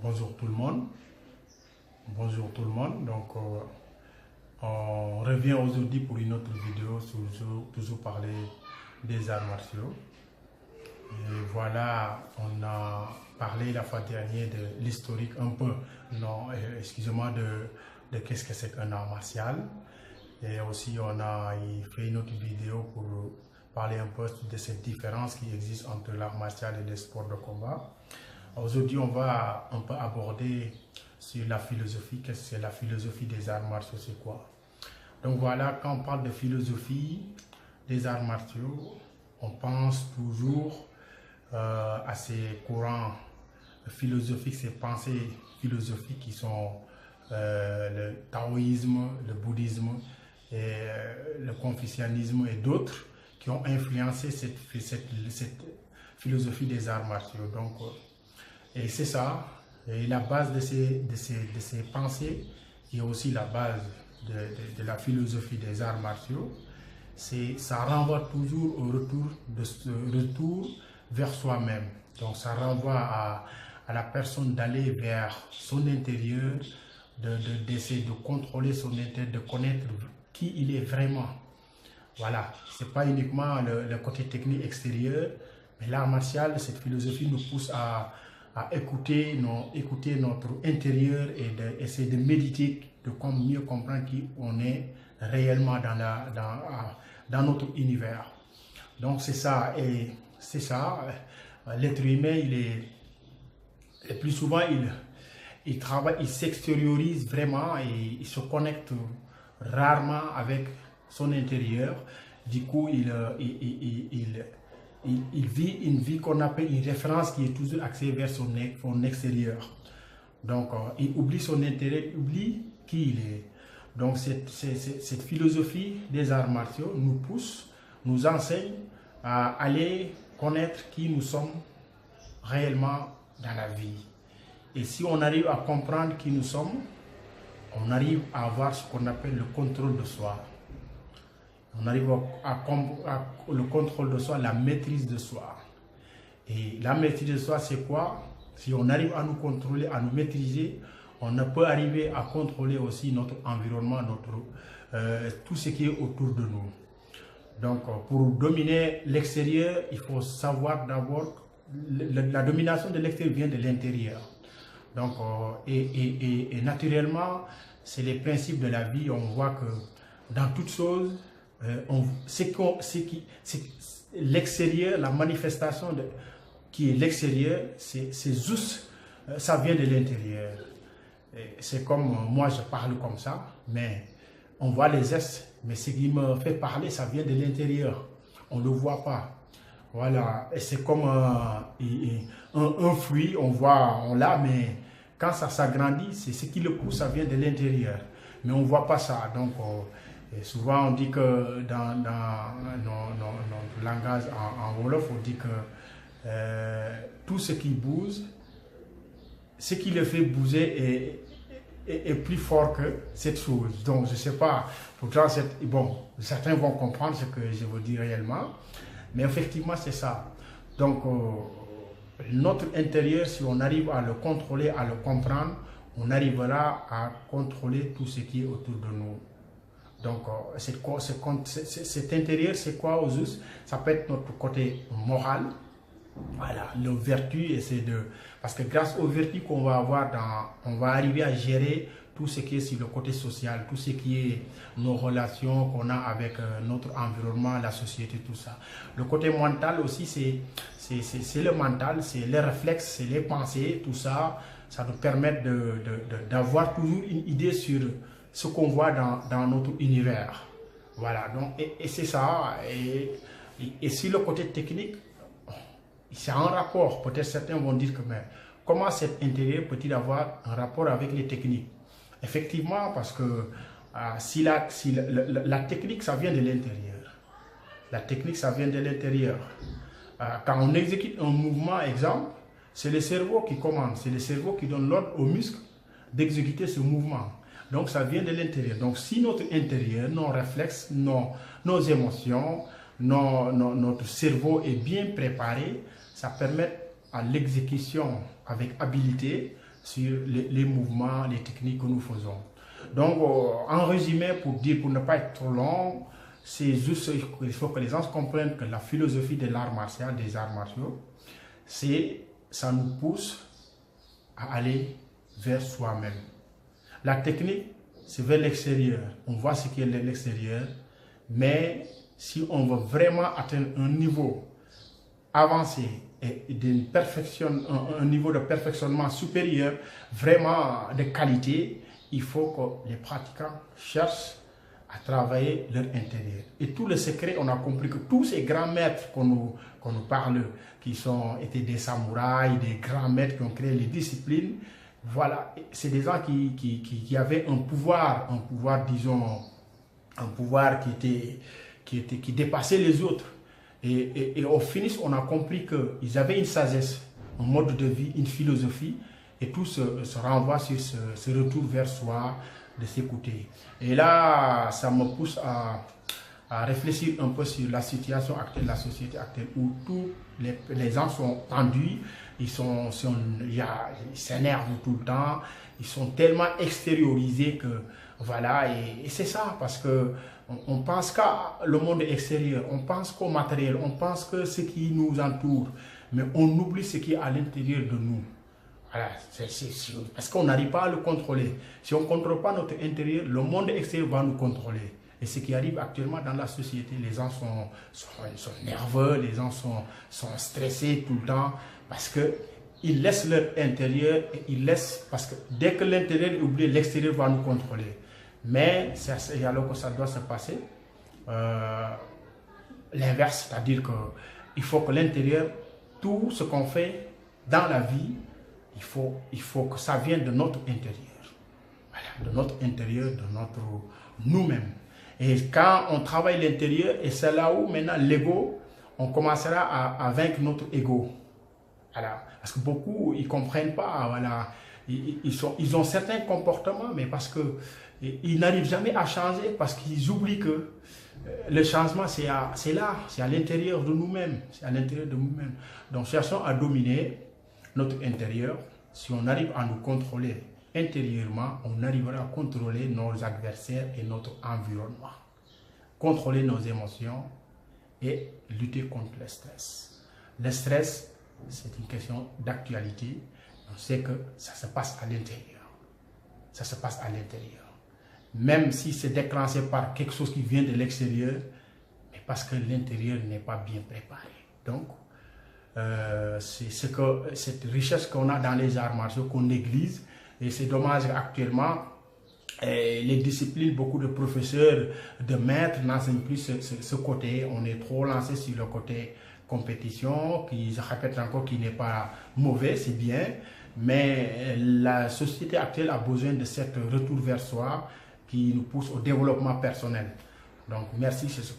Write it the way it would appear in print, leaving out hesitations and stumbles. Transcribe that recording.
Bonjour tout le monde. Bonjour tout le monde. Donc, on revient aujourd'hui pour une autre vidéo, toujours parler des arts martiaux. Et voilà, on a parlé la fois dernière de l'historique un peu, non, excusez-moi, de qu'est-ce que c'est qu'un art martial. Et aussi, on a fait une autre vidéo pour parler un peu de cette différence qui existe entre l'art martial et les sports de combat. Aujourd'hui, on va un peu aborder sur la philosophie. Qu'est-ce que c'est la philosophie des arts martiaux, c'est quoi? Donc voilà, quand on parle de philosophie des arts martiaux, on pense toujours à ces courants philosophiques, ces pensées philosophiques qui sont le taoïsme, le bouddhisme, et le confucianisme et d'autres qui ont influencé cette philosophie des arts martiaux. Donc, et c'est ça, et la base de ces pensées et aussi la base de la philosophie des arts martiaux, ça renvoie toujours au retour vers soi-même. Donc ça renvoie à la personne d'aller vers son intérieur, d'essayer de contrôler son intérieur, de connaître qui il est vraiment. Voilà, ce n'est pas uniquement le côté technique extérieur, mais l'art martial, cette philosophie nous pousse à écouter notre intérieur et d'essayer de méditer, de mieux comprendre qui on est réellement dans notre univers. Donc c'est ça, et c'est ça, l'être humain, le plus souvent, il travaille, il s'extériorise vraiment et il se connecte rarement avec son intérieur. Du coup, il vit une vie qu'on appelle une référence qui est toujours axée vers son extérieur. Donc, il oublie son intérieur, il oublie qui il est. Donc, cette philosophie des arts martiaux nous pousse, nous enseigne à aller connaître qui nous sommes réellement dans la vie. Et si on arrive à comprendre qui nous sommes, on arrive à avoir ce qu'on appelle le contrôle de soi. On arrive à le contrôle de soi, la maîtrise de soi. Et la maîtrise de soi, c'est quoi? Si on arrive à nous contrôler, à nous maîtriser, on peut arriver à contrôler aussi notre environnement, tout ce qui est autour de nous. Donc, pour dominer l'extérieur, il faut savoir d'abord, la domination de l'extérieur vient de l'intérieur. Donc, et naturellement, c'est les principes de la vie. On voit que dans toutes choses, l'extérieur, la manifestation qui est l'extérieur, c'est juste, ça vient de l'intérieur. C'est comme moi, je parle comme ça, mais on voit les gestes, mais ce qui me fait parler, ça vient de l'intérieur. On ne le voit pas. Voilà, et c'est comme un fruit, on l'a, mais quand ça s'agrandit, c'est ce qui le pousse, ça vient de l'intérieur. Mais on ne voit pas ça. Donc, et souvent, on dit que dans notre langage en Wolof, on dit que tout ce qui bouge, ce qui le fait bouger est plus fort que cette chose. Donc, je ne sais pas, pourtant, bon, certains vont comprendre ce que je veux dire réellement, mais effectivement, c'est ça. Donc, notre intérieur, si on arrive à le contrôler, à le comprendre, on arrivera à contrôler tout ce qui est autour de nous. Donc, cet intérieur, c'est quoi au juste? Ça peut être notre côté moral, voilà, le vertu, et parce que grâce aux vertus qu'on va avoir, on va arriver à gérer tout ce qui est sur le côté social, tout ce qui est nos relations qu'on a avec notre environnement, la société, tout ça. Le côté mental aussi, c'est le mental, c'est les réflexes, c'est les pensées, tout ça. Ça nous permet d'avoir toujours une idée sur ce qu'on voit dans notre univers. Voilà, donc, et c'est ça. Et sur le côté technique, c'est un rapport. Peut-être certains vont dire que, mais comment cet intérieur peut-il avoir un rapport avec les techniques? Effectivement, parce que si la technique, ça vient de l'intérieur. La technique, ça vient de l'intérieur. Quand on exécute un mouvement, exemple, c'est le cerveau qui commande, c'est le cerveau qui donne l'ordre aux muscles d'exécuter ce mouvement. Donc, ça vient de l'intérieur. Donc, si notre intérieur, nos réflexes, nos émotions, notre cerveau est bien préparé, ça permet à l'exécution avec habileté sur les mouvements, les techniques que nous faisons. Donc, en résumé, pour ne pas être trop long, c'est juste qu'il faut que les gens comprennent que la philosophie de l'art martial, des arts martiaux, ça nous pousse à aller vers soi-même. La technique, c'est vers l'extérieur. On voit ce qui est de l'extérieur, mais si on veut vraiment atteindre un niveau avancé et un niveau de perfectionnement supérieur, vraiment de qualité, il faut que les pratiquants cherchent à travailler leur intérieur. Et tout le secret, on a compris que tous ces grands maîtres qu'on nous parle, qui étaient des samouraïs, des grands maîtres qui ont créé les disciplines, voilà, c'est des gens qui avaient un pouvoir, disons, un pouvoir qui dépassait les autres. Et au finish, on a compris qu'ils avaient une sagesse, un mode de vie, une philosophie, et tout se renvoie sur ce retour vers soi, de s'écouter. Et là, ça me pousse à réfléchir un peu sur la situation actuelle, la société actuelle, où tous les gens sont tendus, ils s'énervent tout le temps, ils sont tellement extériorisés que, voilà, et c'est ça, parce que on pense qu'à le monde extérieur, on pense qu'au matériel, on pense que ce qui nous entoure, mais on oublie ce qui est à l'intérieur de nous. Voilà, parce qu'on n'arrive pas à le contrôler. Si on ne contrôle pas notre intérieur, le monde extérieur va nous contrôler. Et ce qui arrive actuellement dans la société, les gens sont nerveux, les gens sont stressés tout le temps, parce qu'ils laissent leur intérieur, parce que dès que l'intérieur est oublié, l'extérieur va nous contrôler. Mais c'est alors que ça doit se passer l'inverse, c'est-à-dire qu'il faut que l'intérieur, tout ce qu'on fait dans la vie, il faut que ça vienne de notre intérieur. Voilà, de notre intérieur, de nous-mêmes. Et quand on travaille l'intérieur, et c'est là où maintenant l'ego, on commencera à vaincre notre ego. Voilà. Parce que beaucoup, ils ne comprennent pas. Voilà. Ils ont certains comportements, mais parce qu'ils n'arrivent jamais à changer, parce qu'ils oublient que le changement, c'est là, c'est à l'intérieur de nous-mêmes. C'est à l'intérieur de nous-mêmes. Donc, cherchons à dominer notre intérieur. Si on arrive à nous contrôler intérieurement, on arrivera à contrôler nos adversaires et notre environnement. Contrôler nos émotions et lutter contre le stress. Le stress, c'est une question d'actualité. On sait que ça se passe à l'intérieur. Ça se passe à l'intérieur. Même si c'est déclenché par quelque chose qui vient de l'extérieur, mais parce que l'intérieur n'est pas bien préparé. Donc, c'est cette richesse qu'on a dans les arts martiaux qu'on néglige. Et c'est dommage actuellement, les disciplines, beaucoup de professeurs, de maîtres n'enseignent plus ce côté. On est trop lancé sur le côté compétition, qui, je répète encore, qui n'est pas mauvais, c'est bien. Mais la société actuelle a besoin de ce retour vers soi qui nous pousse au développement personnel. Donc merci, c'est ce